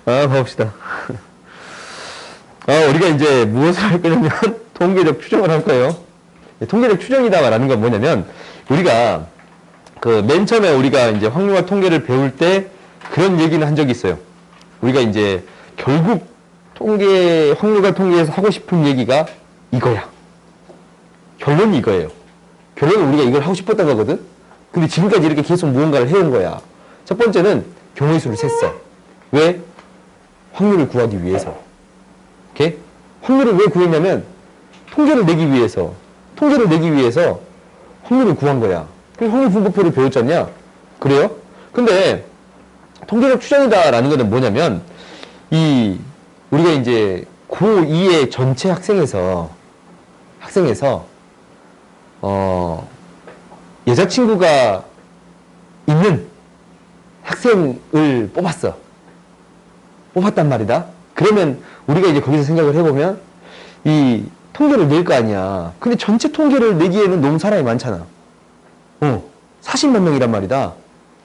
봐봅시다. 우리가 이제 무엇을 할 거냐면, 통계적 추정을 할 거예요. 통계적 추정이다라는 건 뭐냐면, 우리가, 맨 처음에 우리가 이제 확률과 통계를 배울 때 그런 얘기는 한 적이 있어요. 우리가 이제, 결국 확률과 통계에서 하고 싶은 얘기가 이거야. 결론이 이거예요. 결론은 우리가 이걸 하고 싶었던 거거든? 근데 지금까지 이렇게 계속 무언가를 해온 거야. 첫 번째는 경우의 수를 셌어. 왜? 확률을 구하기 위해서. 오케이? 확률을 왜 구했냐면 통계를 내기 위해서 확률을 구한 거야. 그래서 확률 분포표를 배웠잖냐? 그래요? 근데 통계적 추정이다라는 거는 뭐냐면 우리가 이제 고2의 전체 학생에서 여자친구가 있는 학생을 뽑았단 말이다. 그러면 우리가 이제 거기서 생각을 해보면 이 통계를 낼 거 아니야. 근데 전체 통계를 내기에는 너무 사람이 많잖아. 40만 명이란 말이다.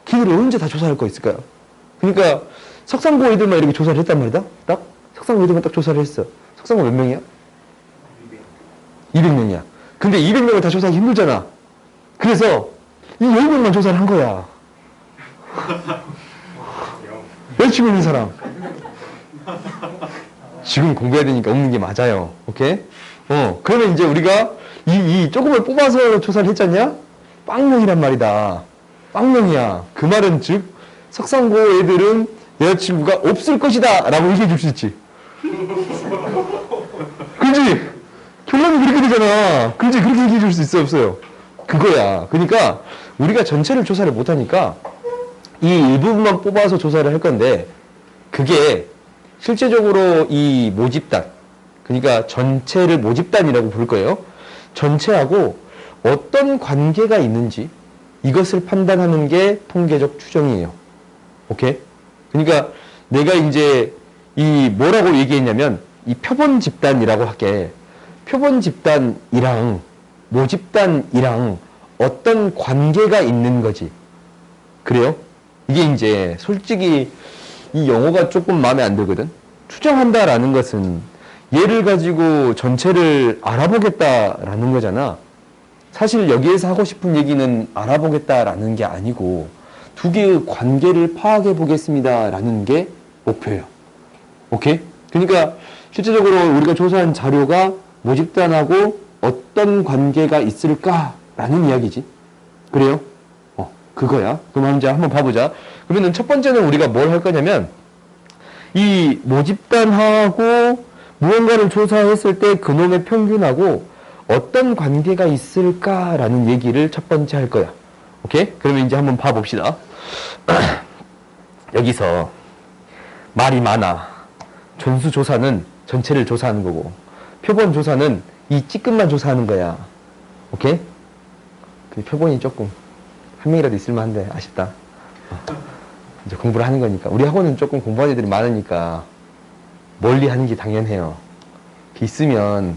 걔들을 언제 다 조사할 거 있을까요? 그러니까 석상고 애들만 이렇게 조사를 했단 말이다. 딱 석상고 애들만 딱 조사를 했어. 석상고 몇 명이야? 200명이야. 근데 200명을 다 조사하기 힘들잖아. 그래서 이 10명만 조사를 한 거야. 여자친구 있는 사람. 지금 공부해야 되니까 없는 게 맞아요. 오케이? 그러면 이제 우리가 이 조금을 뽑아서 조사를 했잖냐? 빵명이란 말이다. 빵명이야. 그 말은 즉, 석상고 애들은 여자친구가 없을 것이다. 라고 얘기해 줄 수 있지. 그지? 결론이 그렇게 되잖아. 그지? 그렇게 얘기해 줄 수 있어, 없어요? 그거야. 그러니까 우리가 전체를 조사를 못하니까 이 일부분만 뽑아서 조사를 할 건데, 그게 실제적으로 이 모집단, 그러니까 전체를 모집단이라고 부를 거예요. 전체하고 어떤 관계가 있는지 이것을 판단하는 게 통계적 추정이에요. 오케이? 그러니까 내가 이제 이 뭐라고 얘기했냐면 이 표본 집단이라고 할게. 표본 집단이랑 모집단이랑 어떤 관계가 있는 거지. 그래요? 이게 이제 솔직히 이 용어가 조금 마음에 안 들거든. 추정한다라는 것은 얘를 가지고 전체를 알아보겠다라는 거잖아. 사실 여기에서 하고 싶은 얘기는 알아보겠다라는 게 아니고 두 개의 관계를 파악해 보겠습니다라는 게 목표예요. 오케이? 그러니까 실제적으로 우리가 조사한 자료가 모집단하고 어떤 관계가 있을까라는 이야기지. 그래요? 그거야. 그럼 이제 한번 봐보자. 그러면 첫 번째는 우리가 뭘 할 거냐면 이 모집단하고 무언가를 조사했을 때 그놈의 평균하고 어떤 관계가 있을까라는 얘기를 첫 번째 할 거야. 오케이? 그러면 이제 한번 봐봅시다. 여기서 말이 많아. 전수조사는 전체를 조사하는 거고 표본 조사는 이 찌끔만 조사하는 거야. 오케이? 근데 표본이 조금 한 명이라도 있을만 한데 아쉽다. 이제 공부를 하는 거니까. 우리 학원은 조금 공부하는 애들이 많으니까 멀리 하는 게 당연해요. 있으면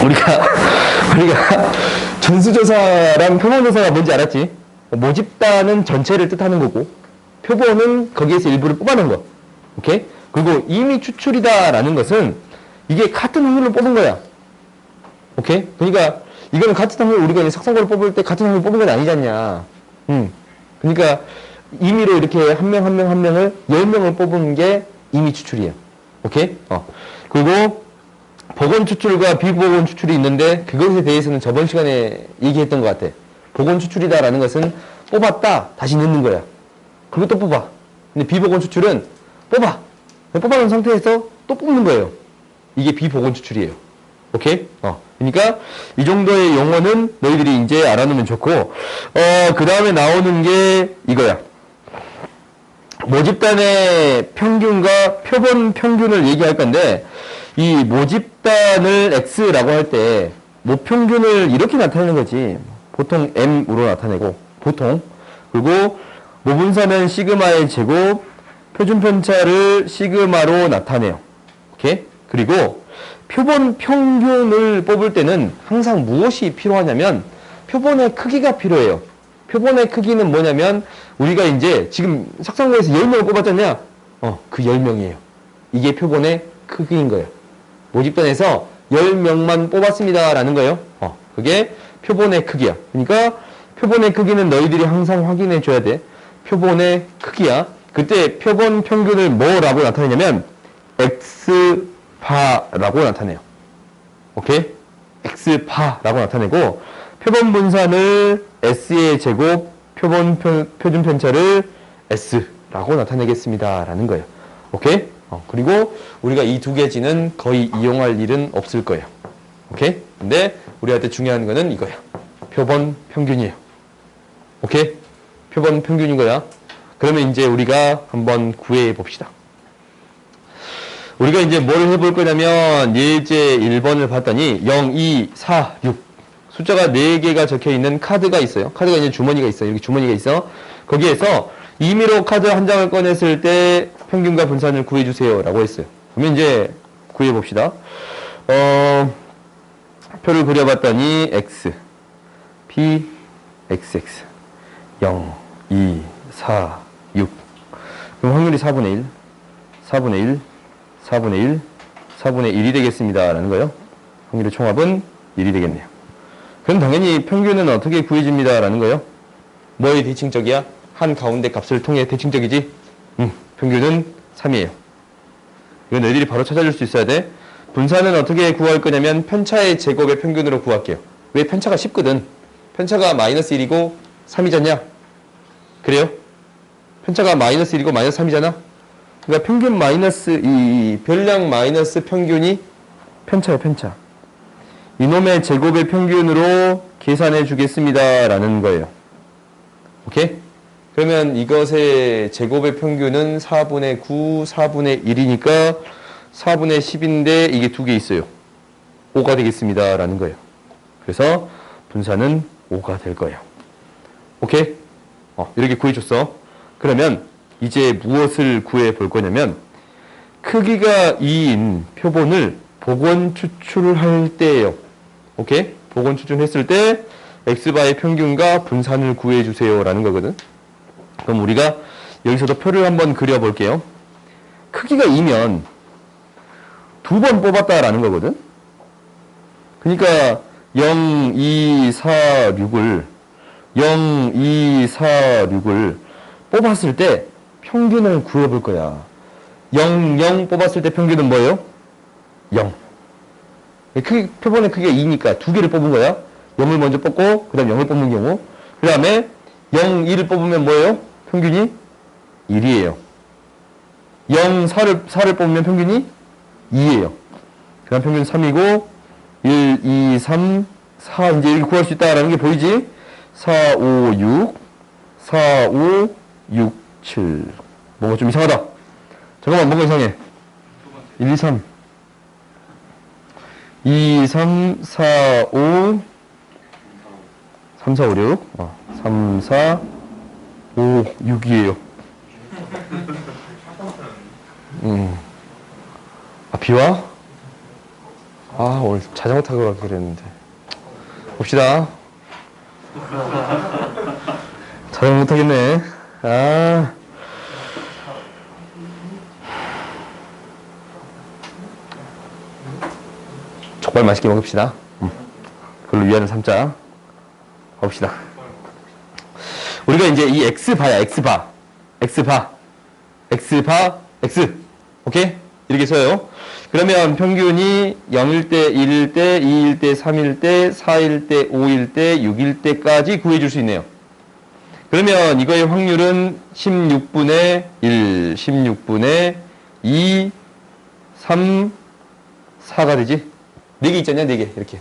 우리가 전수조사랑 표본조사가 뭔지 알았지? 모집단은 전체를 뜻하는 거고, 표본은 거기에서 일부를 뽑아낸 거. 오케이? 그리고 이미 추출이다라는 것은 이게 같은 확률로 뽑은 거야. 오케이? 그러니까 이거는 같은 확률, 우리가 석상고를 뽑을 때 같은 확률로 뽑은 건 아니지 않냐. 그러니까 임의로 이렇게 한 명 한 명 한 명을 10명을 뽑은 게 임의 추출이에요. 오케이? 그리고 복원 추출과 비복원 추출이 있는데 그것에 대해서는 저번 시간에 얘기했던 것 같아. 복원 추출이다라는 것은 뽑았다 다시 넣는 거야. 그리고 또 뽑아. 근데 비복원 추출은 뽑아놓은 상태에서 또 뽑는 거예요. 이게 비복원 추출이에요. 오케이? 그러니까 이 정도의 용어는 너희들이 이제 알아놓으면 좋고, 그 다음에 나오는 게 이거야. 모집단의 평균과 표본 평균을 얘기할 건데, 이 모집단을 X라고 할 때 모평균을 이렇게 나타내는 거지. 보통 M으로 나타내고, 보통. 그리고 모분사는 시그마의 제곱, 표준 편차를 시그마로 나타내요. 오케이? 그리고 표본 평균을 뽑을 때는 항상 무엇이 필요하냐면 표본의 크기가 필요해요. 표본의 크기는 뭐냐면 우리가 이제 지금 석상고에서 10명을 뽑았잖냐? 그 10명이에요. 이게 표본의 크기인 거예요. 모집단에서 10명만 뽑았습니다라는 거예요. 그게 표본의 크기야. 그러니까 표본의 크기는 너희들이 항상 확인해 줘야 돼. 표본의 크기야. 그때 표본 평균을 뭐라고 나타내냐면 X바라고 나타내요. 오케이? X바라고 나타내고 표본 분산을 S의 제곱, 표준 편차를 S라고 나타내겠습니다. 라는 거예요. 오케이? 그리고 우리가 이 두 개지는 거의 이용할 일은 없을 거예요. 오케이? 근데 우리한테 중요한 거는 이거야. 표본 평균이에요. 오케이? 표본 평균인 거야. 그러면 이제 우리가 한번 구해 봅시다. 우리가 이제 뭘 해볼 거냐면 예제 1번을 봤더니 0, 2, 4, 6 숫자가 4개가 적혀 있는 카드가 있어요. 카드가 이제 주머니가 있어요. 여기 주머니가 있어. 거기에서 임의로 카드 한 장을 꺼냈을 때 평균과 분산을 구해주세요 라고 했어요. 그러면 이제 구해 봅시다. 표를 그려봤더니 X, P, XX 0, 2, 4, 6 그럼 확률이 4분의 1, 4분의 1, 4분의 1, 4분의 1이 되겠습니다 라는 거예요. 확률의 총합은 1이 되겠네요. 그럼 당연히 평균은 어떻게 구해집니다 라는 거예요. 뭐의 대칭적이야? 한 가운데 값을 통해 대칭적이지? 평균은 3이에요. 이건 너희들이 바로 찾아줄 수 있어야 돼. 분산은 어떻게 구할 거냐면 편차의 제곱의 평균으로 구할게요. 왜? 편차가 쉽거든. 편차가 마이너스 1이고 3이잖냐? 그래요? 편차가 마이너스 1이고 마이너스 3이잖아? 그러니까 평균 마이너스 이 별량 마이너스 평균이 편차예요. 편차. 이놈의 제곱의 평균으로 계산해 주겠습니다 라는 거예요. 오케이? 그러면 이것의 제곱의 평균은 4분의 9, 4분의 1이니까 4분의 10인데 이게 두 개 있어요. 5가 되겠습니다 라는 거예요. 그래서 분산은 5가 될 거예요. 오케이? 이렇게 구해줬어. 그러면 이제 무엇을 구해 볼 거냐면 크기가 2인 표본을 복원 추출할 때예요. 오케이? 복원 추출했을 때 X바의 평균과 분산을 구해 주세요 라는 거거든. 그럼 우리가 여기서도 표를 한번 그려 볼게요. 크기가 2면 두 번 뽑았다라는 거거든. 그러니까 0, 2, 4, 6을 0, 2, 4, 6을 뽑았을 때 평균을 구해 볼 거야. 0, 0 뽑았을 때 평균은 뭐예요? 0. 표본의 크기가 2니까 두 개를 뽑은 거야. 0을 먼저 뽑고 그 다음 0을 뽑는 경우 그 다음에 0, 2를 뽑으면 뭐예요? 평균이 1이에요. 0, 4를 뽑으면 평균이 2예요. 그 다음 평균 3이고 1, 2, 3, 4 이제 이렇게 구할 수 있다라는 게 보이지? 4, 5, 6 4, 5, 6, 7 뭔가 좀 이상하다. 잠깐만 뭔가 이상해. 1, 2, 3 2, 3, 4, 5 3, 4, 5, 6 3, 4, 5, 6이에요. 비와? 아, 오늘 자전거 타고 가기로 했는데. 봅시다. 자전거 못 타겠네. 아. 족발 맛있게 먹읍시다. 그걸로 위안을 삼자. 봅시다. 우리가 이제 이 X바야, X바. X바. X바, X. 오케이? 이렇게 써요. 그러면 평균이 0일 때, 1일 때, 2일 때, 3일 때, 4일 때, 5일 때, 6일 때까지 구해줄 수 있네요. 그러면 이거의 확률은 16분의 1, 16분의 2, 3, 4가 되지? 4개 있잖냐, 4개. 이렇게.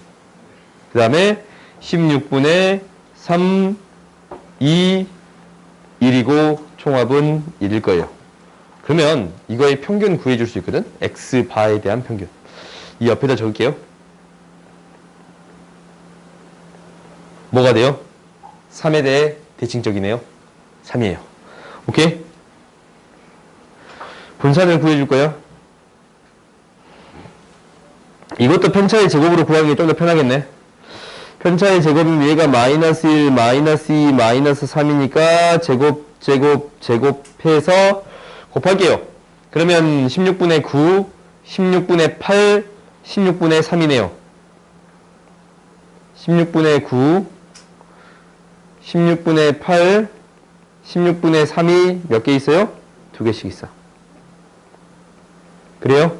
그 다음에 16분의 3, 2, 1이고 총합은 1일 거예요. 그러면 이거의 평균 구해줄 수 있거든? X바에 대한 평균. 이 옆에다 적을게요. 뭐가 돼요? 3에 대해 대칭적이네요. 3이에요. 오케이? 분산을 구해줄 거야. 이것도 편차의 제곱으로 구하는 게 좀 더 편하겠네. 편차의 제곱이면 얘가 마이너스 1, 마이너스 2, 마이너스 3이니까 제곱해서 곱할게요. 그러면 16분의 9, 16분의 8, 16분의 3이네요. 16분의 9, 16분의 8, 16분의 3이 몇 개 있어요? 2개씩 있어. 그래요?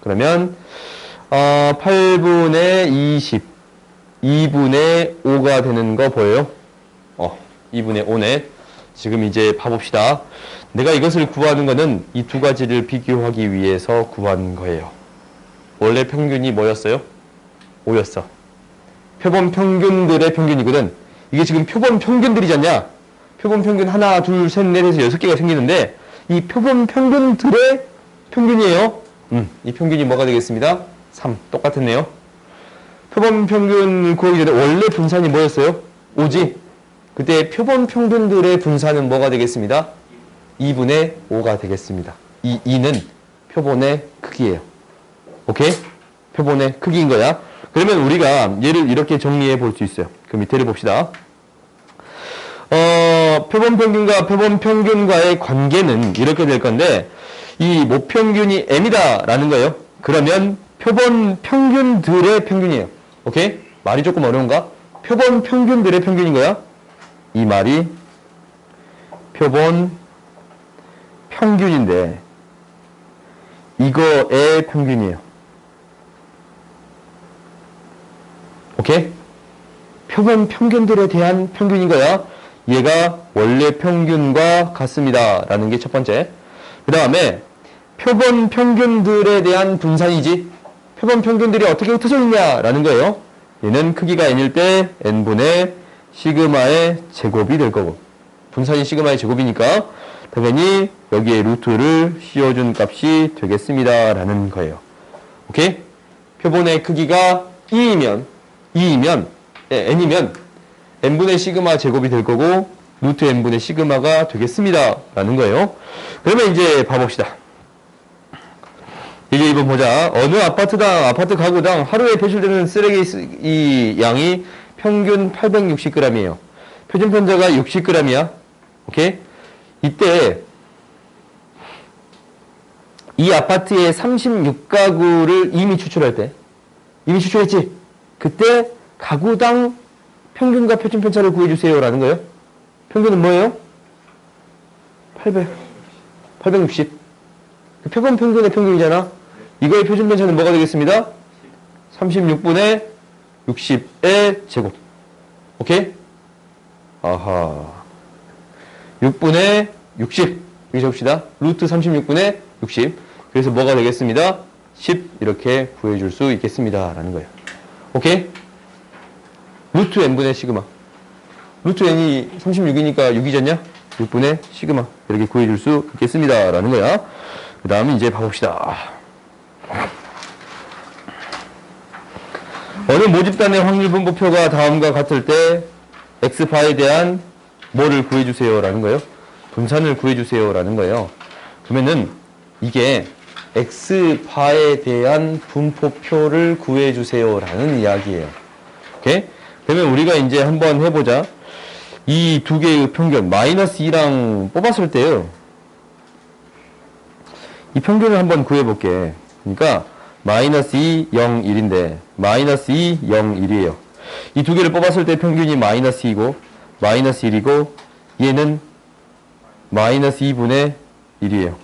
그러면 8분의 20, 2분의 5가 되는 거 보여요? 2분의 5네. 지금 이제 봐봅시다. 내가 이것을 구하는 거는 이 두 가지를 비교하기 위해서 구한 거예요. 원래 평균이 뭐였어요? 5였어. 표본 평균들의 평균이거든. 이게 지금 표본 평균들이지 않냐? 표본 평균 하나, 둘, 셋, 넷 해서 6개가 생기는데 이 표본 평균들의 평균이에요. 이 평균이 뭐가 되겠습니다? 3. 똑같았네요. 표본 평균 구하기 전에 원래 분산이 뭐였어요? 5지? 그때 표본 평균들의 분산은 뭐가 되겠습니다? 2분의 5가 되겠습니다. 이 2는 표본의 크기예요. 오케이? 표본의 크기인 거야. 그러면 우리가 얘를 이렇게 정리해 볼 수 있어요. 그 밑에를 봅시다. 표본 평균과 표본 평균과의 관계는 이렇게 될 건데 이 모평균이 m이다 라는 거예요. 그러면 표본 평균들의 평균이에요. 오케이? 말이 조금 어려운가? 표본 평균들의 평균인 거야. 이 말이 표본 평균인데 이거의 평균이에요. 오케이? 표본 평균들에 대한 평균인 거야. 얘가 원래 평균과 같습니다 라는 게 첫 번째. 그 다음에 표본 평균들에 대한 분산이지. 표본 평균들이 어떻게 흩어져 있냐 라는 거예요. 얘는 크기가 n일 때 n분의 시그마의 제곱이 될 거고, 분산이 시그마의 제곱이니까 당연히 여기에 루트를 씌워준 값이 되겠습니다 라는 거예요. 오케이? 표본의 크기가 2이면 n이면 n분의 시그마 제곱이 될 거고 루트 n분의 시그마가 되겠습니다 라는 거예요. 그러면 이제 봐봅시다. 이제 이번 보자. 어느 아파트당, 아파트 가구당 하루에 배출되는 쓰레기 이 양이 평균 860g이에요. 표준 편차가 60g이야. 오케이? 이때 이 아파트의 36가구를 이미 추출할 때, 이미 추출했지? 그때 가구당 평균과 표준 편차를 구해주세요 라는 거예요. 평균은 뭐예요? 860. 표본 평균의 평균이잖아. 이거의 표준 편차는 뭐가 되겠습니다? 36분의 60의 제곱. 오케이? 아하. 6분의 60. 여기 적읍시다. 루트 36분의 60. 그래서 뭐가 되겠습니다? 10. 이렇게 구해줄 수 있겠습니다 라는 거예요. 오케이? 루트 n분의 시그마. 루트 n이 36이니까 6이잖냐? 6분의 시그마. 이렇게 구해줄 수 있겠습니다 라는 거야. 그 다음에 이제 봐봅시다. 어느 모집단의 확률 분포표가 다음과 같을 때 x바에 대한 뭐를 구해주세요 라는 거예요? 분산을 구해주세요 라는 거예요. 그러면은 이게 X바에 대한 분포표를 구해주세요 라는 이야기예요. 오케이? 그러면 우리가 이제 한번 해보자. 이 두 개의 평균, 마이너스 2랑 뽑았을 때요. 이 평균을 한번 구해볼게. 그러니까, 마이너스 2, 0, 1인데, 마이너스 2, 0, 1이에요. 이 두 개를 뽑았을 때 평균이 마이너스 2고, 마이너스 1이고, 얘는 마이너스 2분의 1이에요.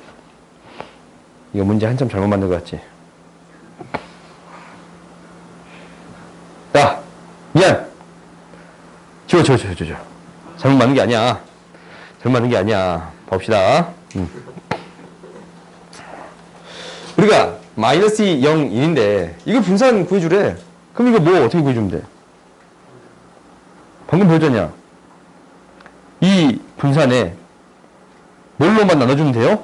이거 문제 한참 잘못 만든 것 같지? 야! 미안! 지워. 잘못 맞는 게 아니야. 잘못 맞는 게 아니야. 봅시다. 우리가 마이너스 2, 0, 1인데 이거 분산 구해주래. 그럼 이거 뭐 어떻게 구해주면 돼? 방금 보여줬냐? 이 분산에 뭘로만 나눠주면 돼요?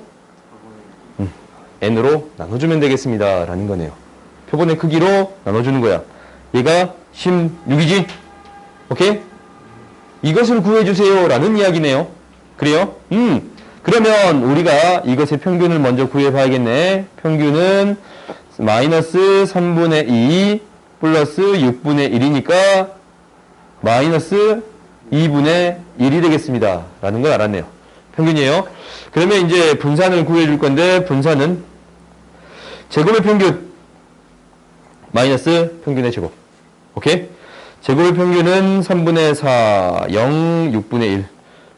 n으로 나눠주면 되겠습니다. 라는 거네요. 표본의 크기로 나눠주는 거야. 얘가 16이지? 오케이? 이것을 구해주세요. 라는 이야기네요. 그래요? 그러면 우리가 이것의 평균을 먼저 구해봐야겠네. 평균은 마이너스 3분의 2 플러스 6분의 1이니까 마이너스 2분의 1이 되겠습니다. 라는 걸 알았네요. 평균이에요. 그러면 이제 분산을 구해줄 건데 분산은 제곱의 평균 마이너스 평균의 제곱. 오케이? 제곱의 평균은 3분의 4, 0, 6분의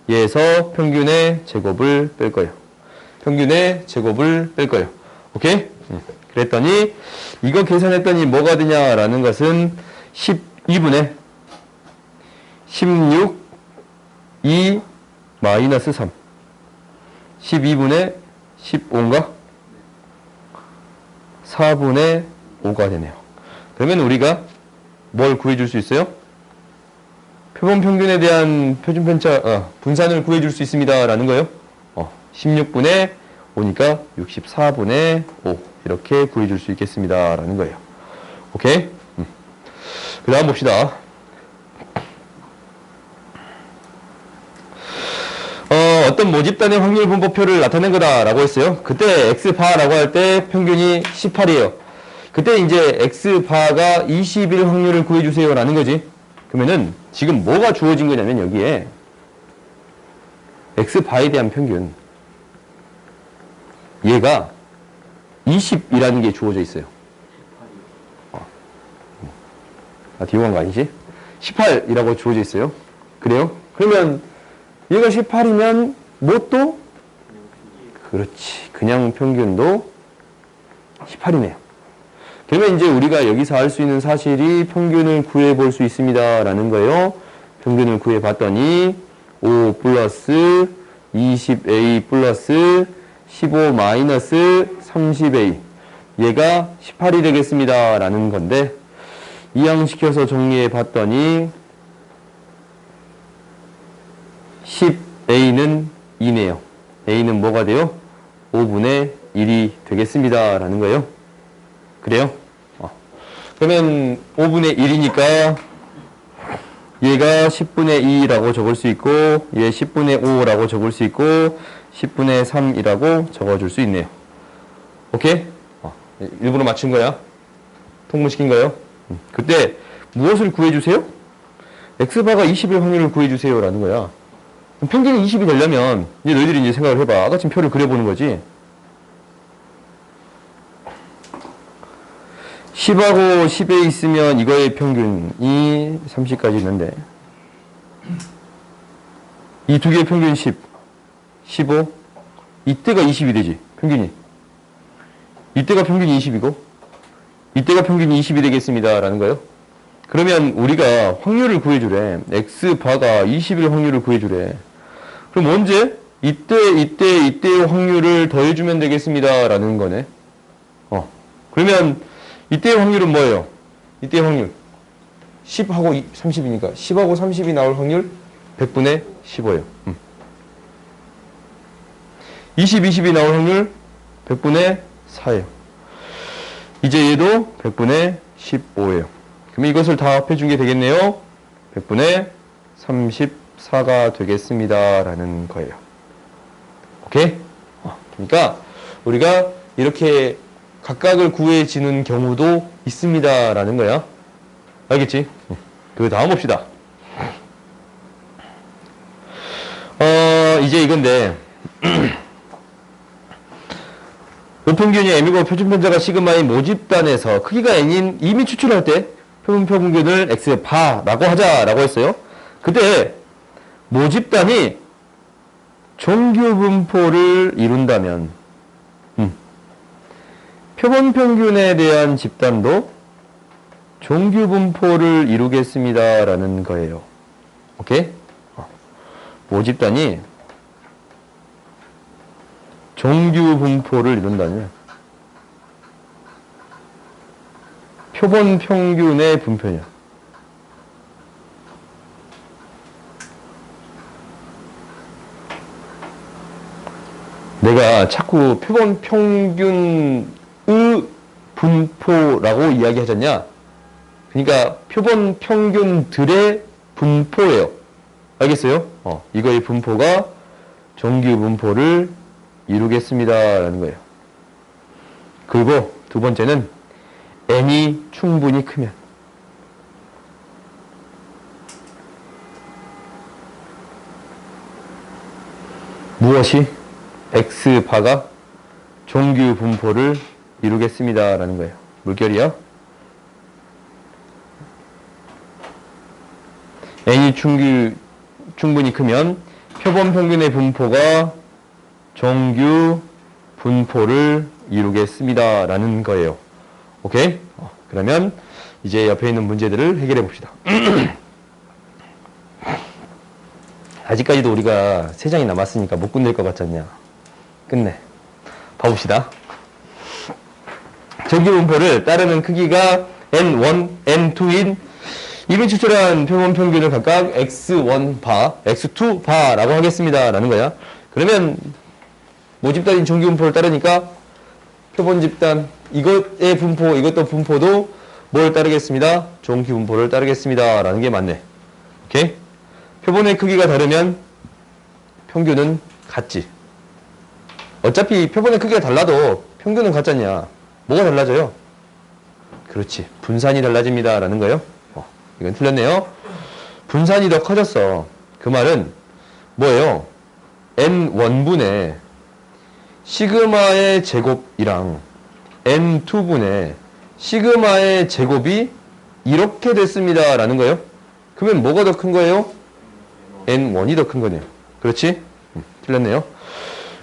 1에서 평균의 제곱을 뺄 거예요. 평균의 제곱을 뺄 거예요. 오케이? 그랬더니 이거 계산했더니 뭐가 되냐라는 것은 12분의 16, 2, 마이너스 3 12분의 15인가? 4분의 5가 되네요. 그러면 우리가 뭘 구해줄 수 있어요? 표본 평균에 대한 표준 편차, 분산을 구해줄 수 있습니다. 라는 거예요. 16분의 5니까 64분의 5. 이렇게 구해줄 수 있겠습니다. 라는 거예요. 오케이? 그 다음 봅시다. 어떤 모집단의 확률 분포표를 나타낸 거다라고 했어요. 그때 X바라고 할 때 평균이 18이에요. 그때 이제 X바가 21 확률을 구해주세요 라는 거지. 그러면은 지금 뭐가 주어진 거냐면 여기에 X바에 대한 평균 얘가 20이라는 게 주어져 있어요. 뒤로 간 거 아니지? 18이라고 주어져 있어요. 그래요? 그러면 얘가 18이면 뭐 또? 그렇지. 그냥 평균도 18이네요. 그러면 이제 우리가 여기서 알 수 있는 사실이 평균을 구해볼 수 있습니다. 라는 거예요. 평균을 구해봤더니 5 플러스 20a 플러스 15 마이너스 30a 얘가 18이 되겠습니다. 라는 건데 이항시켜서 정리해봤더니 10a는 2네요. a는 뭐가 돼요? 5분의 1이 되겠습니다. 라는 거예요. 그래요? 그러면 5분의 1이니까 얘가 10분의 2라고 적을 수 있고 얘 10분의 5라고 적을 수 있고 10분의 3이라고 적어줄 수 있네요. 오케이? 일부러 맞춘 거야. 통분시킨 거예요. 그때 무엇을 구해주세요? X바가 20일 확률을 구해주세요. 라는 거야. 평균이 20이 되려면 이제 너희들이 이제 생각을 해봐. 아까 지금 표를 그려보는 거지. 10하고 10에 있으면 이거의 평균이 30까지 있는데 이 두 개의 평균 10, 15 이때가 20이 되지. 평균이. 이때가 평균이 20이고 이때가 평균이 20이 되겠습니다. 라는 거예요. 그러면 우리가 확률을 구해주래. X바가 20일 확률을 구해주래. 그럼 언제? 이때의 확률을 더해주면 되겠습니다. 라는 거네. 그러면 이때의 확률은 뭐예요? 이때의 확률. 10하고 30이니까 10하고 30이 나올 확률 100분의 15예요. 20, 20이 나올 확률 100분의 4예요. 이제 얘도 100분의 15예요. 그럼 이것을 다 합해준 게 되겠네요. 100분의 34가 되겠습니다. 라는 거예요. 오케이? 그러니까 우리가 이렇게 각각을 구해지는 경우도 있습니다라는 거야. 알겠지? 그 다음 봅시다. 이제 이건데 우평균이 m이고 표준편차가 시그마인 모집단에서 크기가 n인 이미 추출할 때 표준평균을 x바라고 하자라고 했어요. 그때 모집단이 종규분포를 이룬다면 표본평균에 대한 집단도 종규분포를 이루겠습니다라는 거예요. 오케이? 모집단이 종규분포를 이룬다면 표본평균의 분표냐. 내가 자꾸 표본평균의 분포라고 이야기하잖냐. 그러니까 표본평균들의 분포예요. 알겠어요? 이거의 분포가 종규분포를 이루겠습니다라는 거예요. 그리고 두 번째는 n이 충분히 크면 무엇이 x바가 종규분포를 이루겠습니다라는 거예요. 물결이야. n이 충분히 크면 표본평균의 분포가 종규 분포를 이루겠습니다라는 거예요. 오케이? 그러면 이제 옆에 있는 문제들을 해결해 봅시다. 아직까지도 우리가 3장이 남았으니까 못 끝낼 것 같지 않냐? 끝내. 봐봅시다. 종규 분포를 따르는 크기가 n1, n2인 이미 추출한 표본평균을 각각 x1바, x2바라고 하겠습니다라는 거야. 그러면 모집단인 종규분포를 따르니까 표본집단 이것의 분포, 이것도 분포도 뭘 따르겠습니다? 종규분포를 따르겠습니다 라는 게 맞네. 오케이? 표본의 크기가 다르면 평균은 같지. 어차피 표본의 크기가 달라도 평균은 같잖냐. 뭐가 달라져요? 그렇지. 분산이 달라집니다 라는 거예요. 이건 틀렸네요. 분산이 더 커졌어. 그 말은 뭐예요? n1분의 시그마의 제곱이랑 n2분의 시그마의 제곱이 이렇게 됐습니다 라는 거예요. 그러면 뭐가 더 큰 거예요? n1이 더 큰 거네요. 그렇지? 틀렸네요.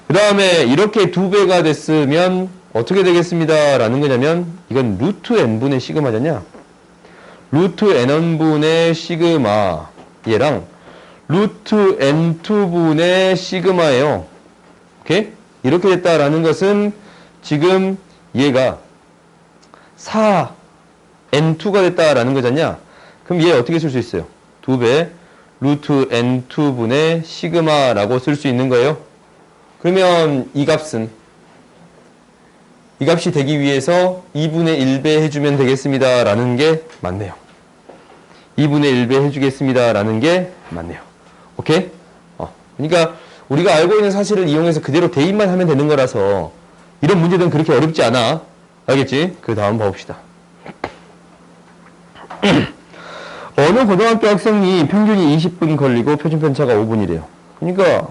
그 다음에 이렇게 2배가 됐으면 어떻게 되겠습니다 라는 거냐면 이건 루트 n분의 시그마잖냐. 루트 n1분의 시그마 얘랑 루트 n2분의 시그마예요. 오케이? 이렇게 됐다라는 것은 지금 얘가 4n2가 됐다라는 거잖냐. 그럼 얘 어떻게 쓸 수 있어요? 2배 루트 n2분의 시그마라고 쓸 수 있는 거예요. 그러면 이 값은 이 값이 되기 위해서 2분의 1배 해주면 되겠습니다 라는 게 맞네요. 2분의 1배 해주겠습니다 라는 게 맞네요. 오케이? 그러니까 우리가 알고 있는 사실을 이용해서 그대로 대입만 하면 되는 거라서 이런 문제들은 그렇게 어렵지 않아. 알겠지? 그 다음 봐봅시다. 어느 고등학교 학생이 평균이 20분 걸리고 표준편차가 5분이래요. 그러니까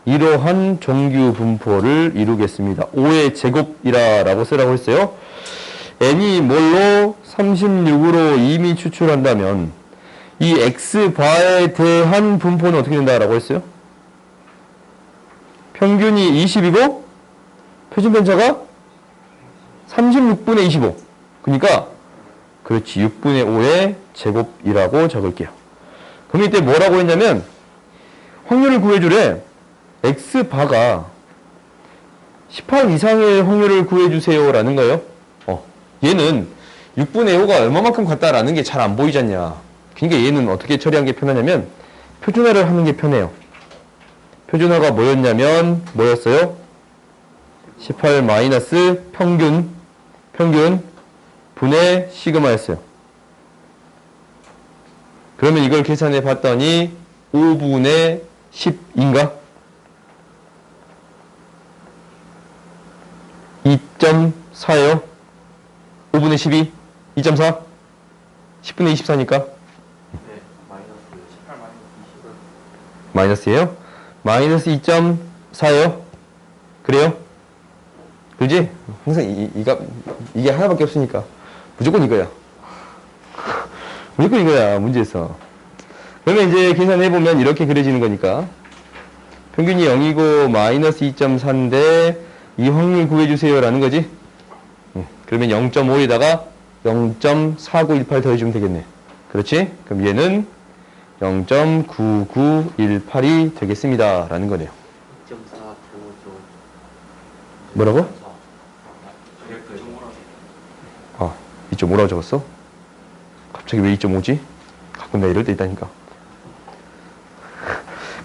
이러한 종규 분포를 이루겠습니다. 5의 제곱이라고 쓰라고 했어요. n이 뭘로 36으로 이미 추출한다면 이 x바에 대한 분포는 어떻게 된다라고 했어요? 평균이 20이고 표준편차가 36분의 25. 그러니까 그렇지 6분의 5의 제곱이라고 적을게요. 그럼 이때 뭐라고 했냐면 확률을 구해주래. x바가 18 이상의 확률을 구해주세요 라는 거예요. 얘는 6분의 5가 얼마만큼 같다라는 게 잘 안 보이잖냐. 그러니까 얘는 어떻게 처리하는 게 편하냐면 표준화를 하는 게 편해요. 표준화가 뭐였냐면 뭐였어요? 18 마이너스 평균 분의 시그마였어요. 그러면 이걸 계산해 봤더니 5분의 10인가? 2.4예요. 5분의 12, 2.4, 10분의 24니까. 네, 마이너스 18 마이너스 20은 마이너스예요. 마이너스 2.4예요. 그래요? 그지? 항상 이게 하나밖에 없으니까 무조건 이거야. 무조건 이거야, 문제에서. 그러면 이제 계산해보면 이렇게 그려지는 거니까. 평균이 0이고 마이너스 2.4인데 이 확률 구해주세요 라는 거지. 그러면 0.5에다가 0.4918 더해주면 되겠네. 그렇지? 그럼 얘는 0.9918이 되겠습니다 라는 거네요. 2.4 제곱조 뭐라고? 2.5라고. 아, 2.5라고 적었어? 갑자기 왜 2.5지? 가끔 나 이럴 때 있다니까.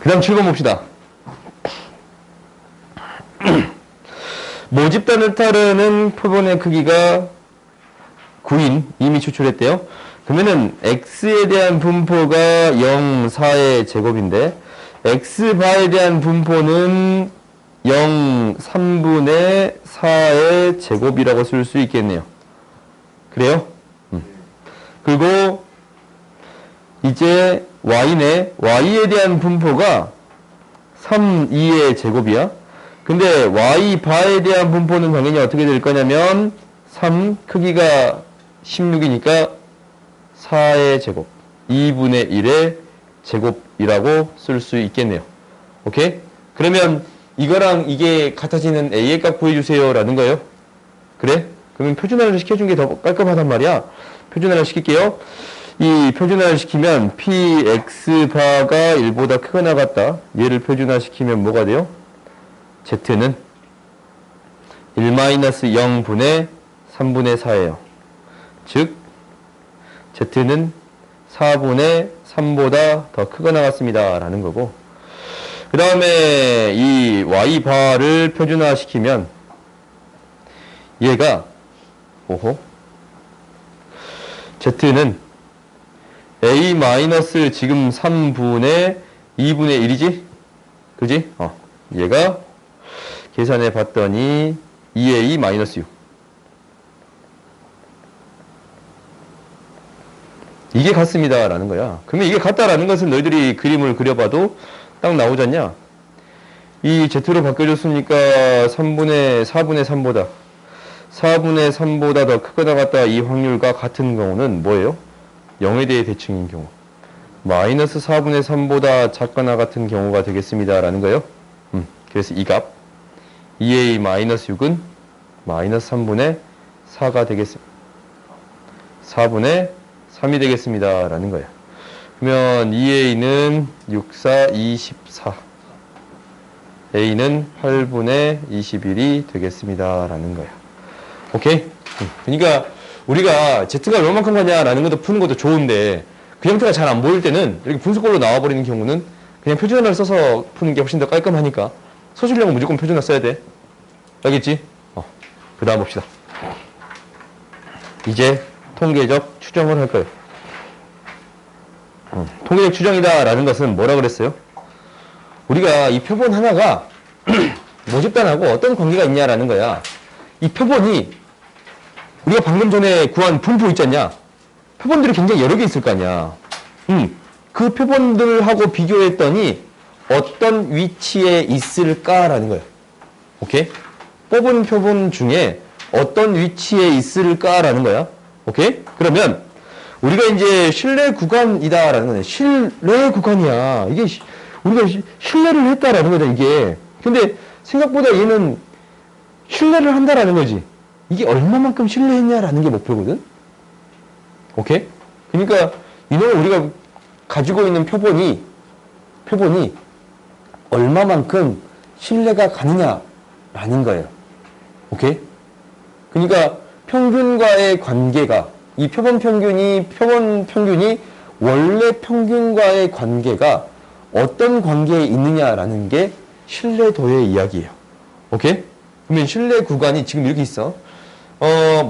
그 다음 7번 봅시다. 모집단을 따르는 표본의 크기가 9인 이미 추출했대요. 그러면은 x에 대한 분포가 0, 4의 제곱인데 x바에 대한 분포는 0, 3분의 4의 제곱이라고 쓸 수 있겠네요. 그래요? 그리고 이제 y네. y에 대한 분포가 3, 2의 제곱이야. 근데 y바에 대한 분포는 당연히 어떻게 될 거냐면 3 크기가 16이니까 4의 제곱 2분의 1의 제곱이라고 쓸 수 있겠네요. 오케이? 그러면 이거랑 이게 같아지는 a의 값 구해주세요 라는 거예요. 그래? 그러면 표준화를 시켜준 게 더 깔끔하단 말이야. 표준화를 시킬게요. 이 표준화를 시키면 px바가 1보다 크거나 같다. 얘를 표준화시키면 뭐가 돼요? z는 1-0분의 3분의 4예요. 즉 z는 4분의 3보다 더 크거나 같습니다 라는 거고, 그 다음에 이 y바를 표준화시키면 얘가 z는 a 마이너스 지금 3분의 2분의 1이지? 그지? 얘가 계산해 봤더니 2a 마이너스 6. 이게 같습니다 라는 거야. 그러면 이게 같다라는 것은 너희들이 그림을 그려봐도 딱 나오지 않냐? 이 z로 바뀌어줬으니까 4분의 3보다 4분의 3보다 더 크거나 같다 이 확률과 같은 경우는 뭐예요? 0에 대해 대칭인 경우. 마이너스 4분의 3보다 작거나 같은 경우가 되겠습니다 라는 거예요. 그래서 이 값 2a 마이너스 6은 마이너스 3분의 4가 되겠습니다. 4분의 3이 되겠습니다 라는 거예요. 그러면 2a는 6, 4, 24 a는 8분의 21이 되겠습니다 라는 거예요. 오케이? 그러니까 우리가 z가 얼마만큼 가냐라는 것도 푸는 것도 좋은데 그 형태가 잘 안 보일 때는 이렇게 분수꼴로 나와버리는 경우는 그냥 표준화를 써서 푸는 게 훨씬 더 깔끔하니까 서술형은 무조건 표준화 써야 돼. 알겠지? 그 다음 봅시다. 이제 통계적 추정을 할 거예요. 통계적 추정이다 라는 것은 뭐라 그랬어요? 우리가 이 표본 하나가 모집단하고 어떤 관계가 있냐라는 거야. 이 표본이 우리가 방금 전에 구한 분포 있지 않냐? 표본들이 굉장히 여러 개 있을 거 아니야. 그 표본들하고 비교했더니 어떤 위치에 있을까라는 거예요. 오케이? 뽑은 표본 중에 어떤 위치에 있을까라는 거야. 오케이? 그러면 우리가 이제 신뢰 구간이다라는 거네. 신뢰 구간이야. 이게 우리가 신뢰를 했다라는 거다, 이게. 근데 생각보다 얘는 신뢰를 한다라는 거지. 이게 얼마만큼 신뢰했냐라는 게 목표거든? 오케이? 그러니까, 이놈은 우리가 가지고 있는 표본이 얼마만큼 신뢰가 가느냐라는 거예요. 오케이? 그러니까, 평균과의 관계가, 이 표본 평균이 원래 평균과의 관계가 어떤 관계에 있느냐라는 게 신뢰도의 이야기예요. 오케이? 그러면 신뢰 구간이 지금 이렇게 있어.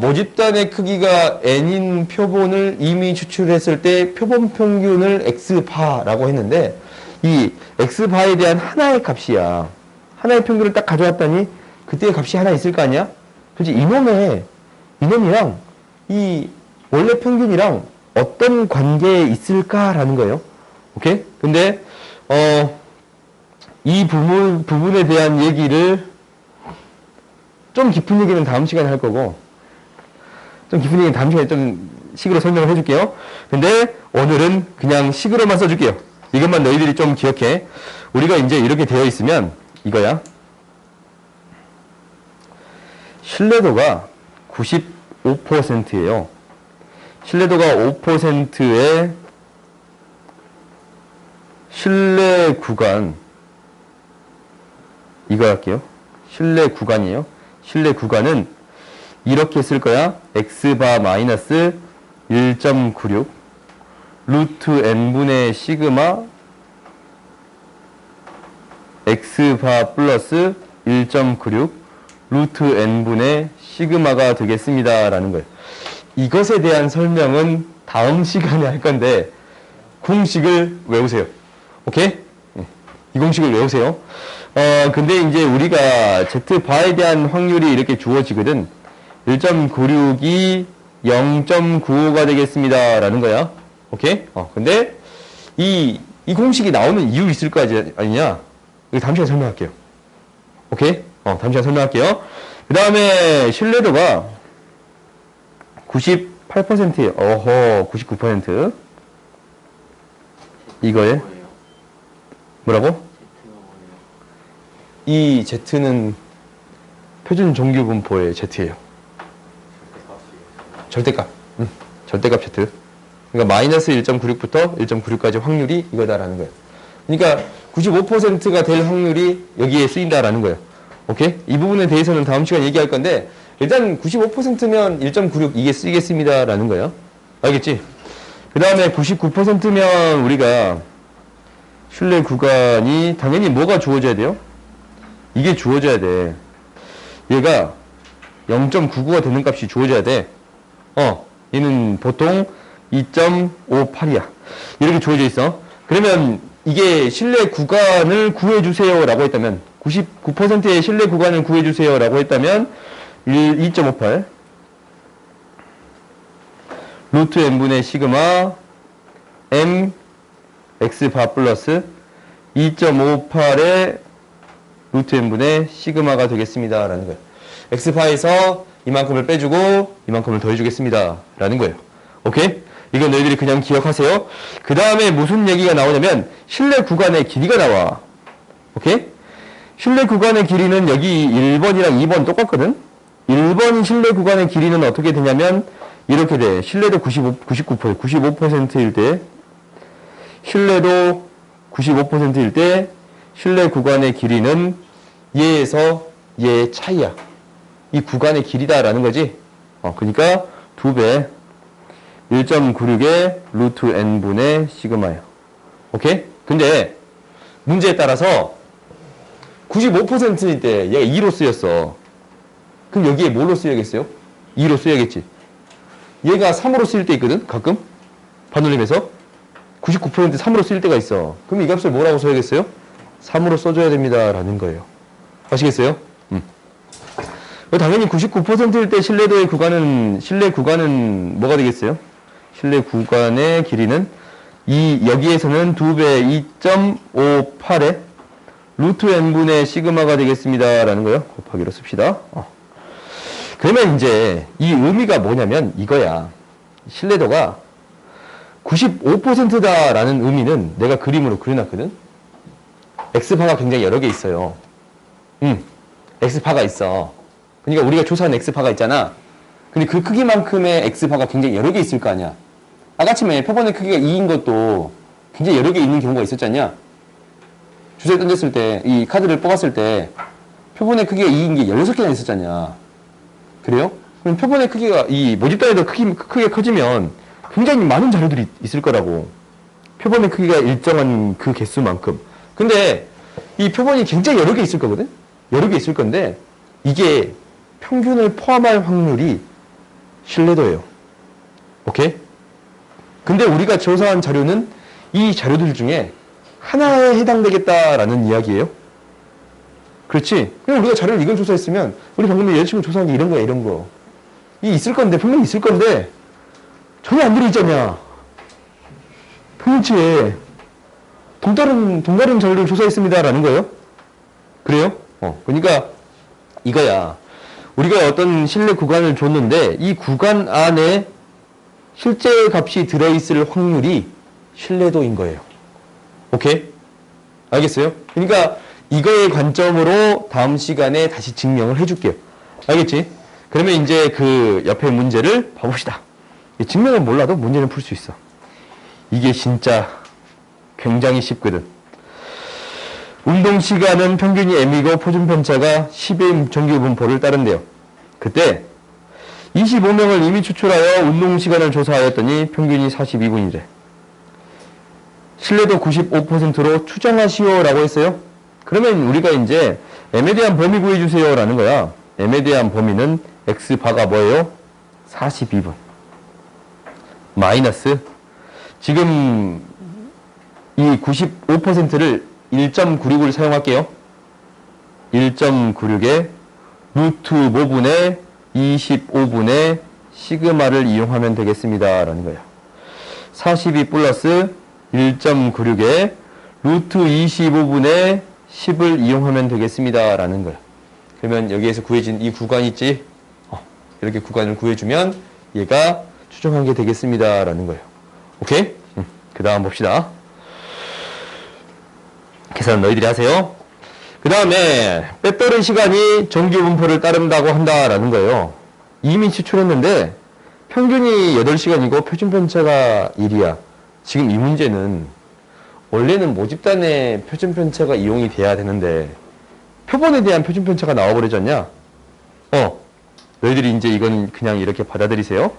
모집단의 크기가 n인 표본을 이미 추출했을 때 표본 평균을 x바라고 했는데 이 x바에 대한 하나의 값이야. 하나의 평균을 딱 가져왔더니 그때의 값이 하나 있을 거 아니야? 그렇지, 이놈이랑 이 원래 평균이랑 어떤 관계에 있을까라는 거예요. 오케이? 근데, 이 부분에 대한 얘기를 좀 깊은 얘기는 다음 시간에 할 거고, 좀 깊은 얘기는 다음 시간에 좀 식으로 설명을 해줄게요. 근데 오늘은 그냥 식으로만 써줄게요. 이것만 너희들이 좀 기억해. 우리가 이제 이렇게 되어 있으면 이거야. 신뢰도가 95%예요. 신뢰도가 5%의 신뢰 구간, 이거 할게요. 신뢰 구간이에요. 신뢰 구간은 이렇게 쓸 거야. x바 마이너스 1.96 루트 n분의 시그마 x바 플러스 1.96 루트 n분의 시그마가 되겠습니다. 라는 거예요. 이것에 대한 설명은 다음 시간에 할 건데 공식을 외우세요. 오케이? 이 공식을 외우세요. 근데 이제 우리가 z바에 대한 확률이 이렇게 주어지거든. 1.96이 0.95가 되겠습니다. 라는 거야. 오케이? 근데 이 공식이 나오는 이유 있을 거 아니냐? 이거 다음 시간에 설명할게요. 오케이? 다음 시간에 설명할게요. 그 다음에 신뢰도가 98%예요. 99%. 이거에 뭐예요? 뭐라고? Z가 뭐예요? 이 Z는 표준 종류분포의 Z예요. 절대값. 절대값 Z. 그러니까 마이너스 1.96부터 1.96까지 확률이 이거다라는 거예요. 그러니까 95%가 될 확률이 여기에 쓰인다라는 거예요. 오케이? 이 부분에 대해서는 다음 시간에 얘기할 건데 일단 95%면 1.96 이게 쓰이겠습니다라는 거예요. 알겠지? 그 다음에 99%면 우리가 신뢰 구간이 당연히 뭐가 주어져야 돼요? 이게 주어져야 돼. 얘가 0.99가 되는 값이 주어져야 돼. 얘는 보통 2.58이야. 이렇게 주어져 있어. 그러면 이게 신뢰 구간을 구해주세요 라고 했다면 99%의 신뢰 구간을 구해주세요 라고 했다면 2.58 루트 n분의 시그마 m x바 플러스 2.58의 루트 n분의 시그마가 되겠습니다 라는 거예요. x바에서 이만큼을 빼주고 이만큼을 더해주겠습니다 라는 거예요. 오케이? 이건 너희들이 그냥 기억하세요. 그 다음에 무슨 얘기가 나오냐면 신뢰 구간의 길이가 나와. 오케이? 신뢰 구간의 길이는 여기 1번이랑 2번 똑같거든? 1번 신뢰 구간의 길이는 어떻게 되냐면 이렇게 돼. 신뢰도 95%일 때 신뢰도 95%일 때 신뢰 구간의 길이는 얘에서 얘의 차이야. 이 구간의 길이다라는 거지. 그러니까 2배 1.96의 루트 n분의 시그마예요. 오케이? 근데 문제에 따라서 95%일 때 얘가 2로 쓰였어. 그럼 여기에 뭘로 쓰여야겠어요? 2로 쓰여야겠지. 얘가 3으로 쓰일 때 있거든? 가끔? 반올림에서 99% 3으로 쓰일 때가 있어. 그럼 이 값을 뭐라고 써야겠어요? 3으로 써줘야 됩니다. 라는 거예요. 아시겠어요? 당연히 99%일 때 신뢰 구간은 뭐가 되겠어요? 신뢰 구간의 길이는 여기에서는 2배 2.58의 루트 n분의 시그마가 되겠습니다. 라는 거예요. 곱하기로 씁시다. 그러면 이제 이 의미가 뭐냐면 이거야. 신뢰도가 95%다 라는 의미는 내가 그림으로 그려놨거든. X파가 굉장히 여러 개 있어요. X파가 있어. 그러니까 우리가 조사한 X파가 있잖아. 근데 그 크기만큼의 X파가 굉장히 여러 개 있을 거 아니야. 아까쯤에 표본의 크기가 2인 것도 굉장히 여러 개 있는 경우가 있었잖냐. 주사위 던졌을 때, 이 카드를 뽑았을 때 표본의 크기가 2인 게 16개나 있었잖냐. 그래요? 그럼 표본의 크기가 이 모집 단위도 크게 커지면 굉장히 많은 자료들이 있을 거라고. 표본의 크기가 일정한 그 개수만큼. 근데 이 표본이 굉장히 여러 개 있을 거거든? 여러 개 있을 건데 이게 평균을 포함할 확률이 신뢰도예요. 오케이? 근데 우리가 조사한 자료는 이 자료들 중에 하나에 해당되겠다라는 이야기예요. 그렇지. 그냥 우리가 자료를 이걸 조사했으면 우리 방금 여자친구 조사한 게 이런 거야, 이런 거. 이 있을 건데, 분명히 있을 건데 전혀 안 들어있잖냐. 평균치에 동다른 자료를 조사했습니다라는 거예요. 그래요? 그러니까 이거야. 우리가 어떤 실내 구간을 줬는데 이 구간 안에 실제 값이 들어있을 확률이 신뢰도인 거예요. 오케이? 알겠어요? 그러니까 이거의 관점으로 다음 시간에 다시 증명을 해줄게요. 알겠지? 그러면 이제 그 옆에 문제를 봐봅시다. 증명은 몰라도 문제는 풀 수 있어. 이게 진짜 굉장히 쉽거든. 운동 시간은 평균이 m이고 표준 편차가 10의 정규 분포를 따른대요. 그때 25명을 이미 추출하여 운동 시간을 조사하였더니 평균이 42분이래. 신뢰도 95%로 추정하시오라고 했어요. 그러면 우리가 이제 m에 대한 범위 구해주세요 라는 거야. m에 대한 범위는 x바가 뭐예요? 42분 마이너스 지금 이 95%를 1.96을 사용할게요. 1.96에 루트 5분의 25분의 시그마를 이용하면 되겠습니다 라는 거예요. 42 플러스 1.96에 루트 25분의 10을 이용하면 되겠습니다 라는 거예요. 그러면 여기에서 구해진 이 구간 있지? 이렇게 구간을 구해주면 얘가 추정한 게 되겠습니다 라는 거예요. 오케이? 그 다음 봅시다. 계산 너희들이 하세요. 그 다음에 빼빼른 시간이 정규 분포를 따른다고 한다라는 거예요. 이미 추출했는데 평균이 8시간이고 표준 편차가 1이야. 지금 이 문제는 원래는 모집단의 표준 편차가 이용이 돼야 되는데 표본에 대한 표준 편차가 나와버려졌냐? 너희들이 이제 이건 그냥 이렇게 받아들이세요.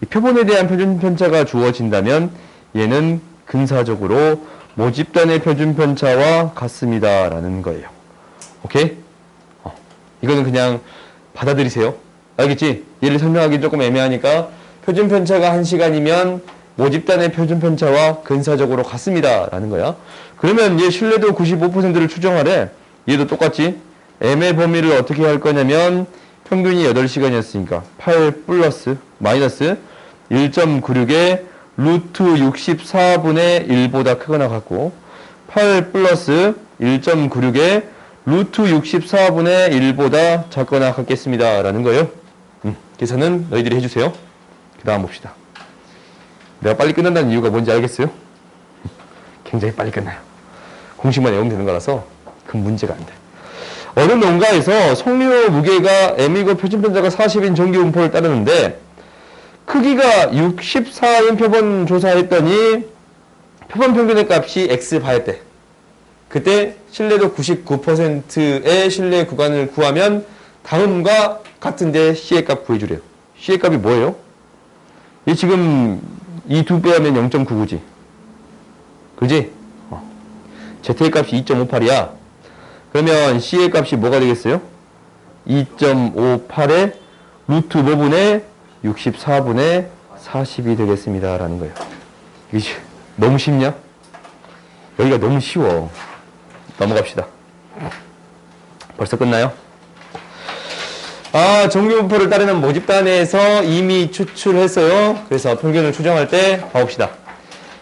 이 표본에 대한 표준 편차가 주어진다면 얘는 근사적으로 모집단의 표준 편차와 같습니다 라는 거예요. 오케이? 이거는 그냥 받아들이세요. 알겠지? 얘를 설명하기 조금 애매하니까 표준 편차가 1시간이면 모집단의 표준 편차와 근사적으로 같습니다 라는 거야. 그러면 얘 신뢰도 95%를 추정하래. 얘도 똑같지? m의 범위를 어떻게 할 거냐면 평균이 8시간이었으니까 8 플러스 마이너스 1.96에 루트 64분의 1보다 크거나 같고 8 플러스 1.96에 루트 64분의 1보다 작거나 같겠습니다 라는 거예요. 계산은 너희들이 해주세요. 그 다음 봅시다. 내가 빨리 끝난다는 이유가 뭔지 알겠어요? 굉장히 빨리 끝나요. 공식만 외우면 되는 거라서 큰 문제가 안 돼. 어느 농가에서 석류 무게가 m이고 표준 편차가 40인 정규 분포를 따르는데 크기가 64인 표본 조사했더니 표본 평균의 값이 x바였대. 그때 신뢰도 99%의 신뢰 구간을 구하면 다음과 같은데 C의 값 구해주래요. C의 값이 뭐예요? 얘 지금 이 두 배 하면 0.99지. 그지? Z의 값이 2.58이야. 그러면 C의 값이 뭐가 되겠어요? 2.58에 루트 5분의 64분의 40이 되겠습니다 라는 거예요. 이게 너무 쉽냐? 여기가 너무 쉬워. 넘어갑시다. 벌써 끝나요? 정규 분포를 따르는 모집단에서 이미 추출했어요. 그래서 평균을 추정할 때 봐봅시다.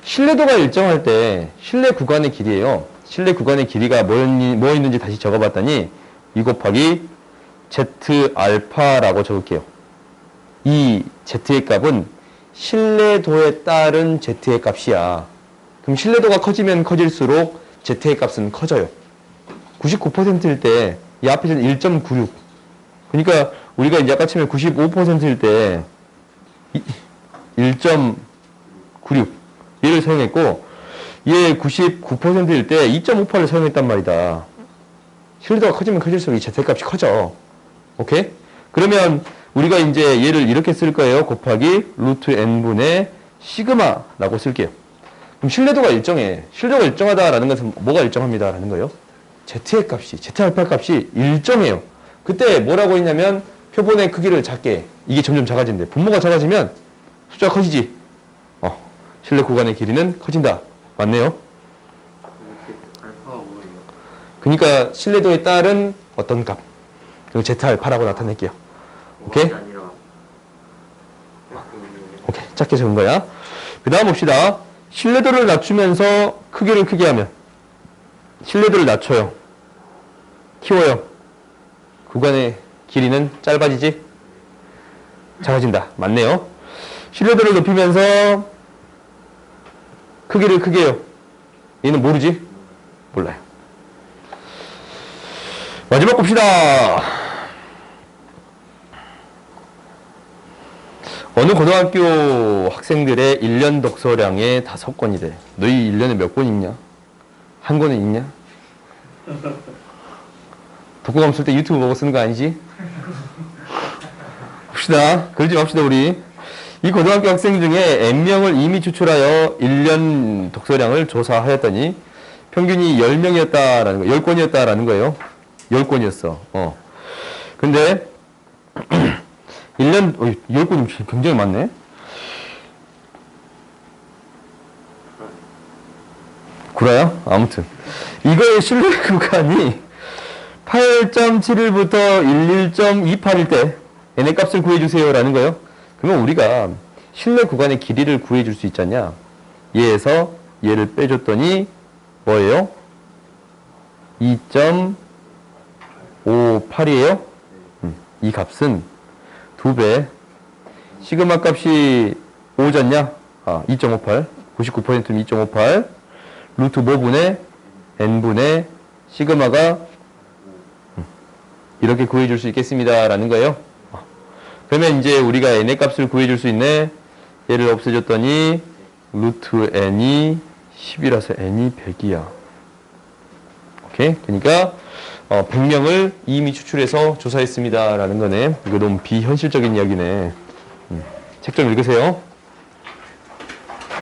신뢰도가 일정할 때 신뢰 구간의 길이에요. 신뢰 구간의 길이가 뭐 있는지 다시 적어봤더니 2 곱하기 Z 알파라고 적을게요. 이 Z의 값은 신뢰도에 따른 Z의 값이야. 그럼 신뢰도가 커지면 커질수록 Z의 값은 커져요. 99%일 때 이 앞에서는 1.96. 그러니까 우리가 이제 아까 치면 95%일 때 1.96 얘를 사용했고 얘 99%일 때 2.58을 사용했단 말이다. 신뢰도가 커지면 커질수록 이 Z의 값이 커져. 오케이? 그러면 우리가 이제 얘를 이렇게 쓸 거예요. 곱하기 루트 n분의 시그마라고 쓸게요. 그럼 신뢰도가 일정해. 신뢰도가 일정하다라는 것은 뭐가 일정합니다라는 거예요? Z의 값이, Z알파 값이 일정해요. 그때 뭐라고 했냐면 표본의 크기를 작게 해. 이게 점점 작아진대. 분모가 작아지면 숫자가 커지지. 신뢰 구간의 길이는 커진다. 맞네요. 알파가 뭐예요? 그러니까 신뢰도에 따른 어떤 값. 그리고 ZR8하고 나타낼게요. 오케이? 아니라 오케이. 작게 적은 거야. 그 다음 봅시다. 신뢰도를 낮추면서 크기를 크게 하면. 신뢰도를 낮춰요. 키워요. 구간의 길이는 짧아지지? 작아진다. 맞네요. 신뢰도를 높이면서 크기를 크게 해요. 얘는 모르지? 몰라요. 마지막 봅시다. 어느 고등학교 학생들의 1년 독서량의 5권이래. 너희 1년에 몇 권 읽냐? 한 권은 읽냐? 독후감 쓸 때 유튜브 보고 쓰는 거 아니지? 봅시다. 그러지 맙시다, 우리. 이 고등학교 학생 중에 N명을 이미 추출하여 1년 독서량을 조사하였더니 평균이 10명이었다라는 거, 10권이었다라는 거예요. 10권이었어. 근데 1년, 10권이면 굉장히 많네. 구라야? 아무튼. 이거의 신뢰 구간이 8.71부터 11.28일 때 n의 값을 구해주세요 라는 거예요. 그러면 우리가 신뢰 구간의 길이를 구해줄 수 있잖냐. 얘에서 얘를 빼줬더니 뭐예요? 2.58이에요. 이 값은 2배. 시그마 값이 5졌냐? 2.58. 99%는 2.58. 루트 5분의 n분의 시그마가 이렇게 구해줄 수 있겠습니다. 라는 거예요. 그러면 이제 우리가 n의 값을 구해줄 수 있네. 얘를 없애줬더니 루트 n이 10이라서 n이 100이야. 오케이? 그러니까 100명을 이미 추출해서 조사했습니다. 라는 거네. 이거 너무 비현실적인 이야기네. 책 좀 읽으세요.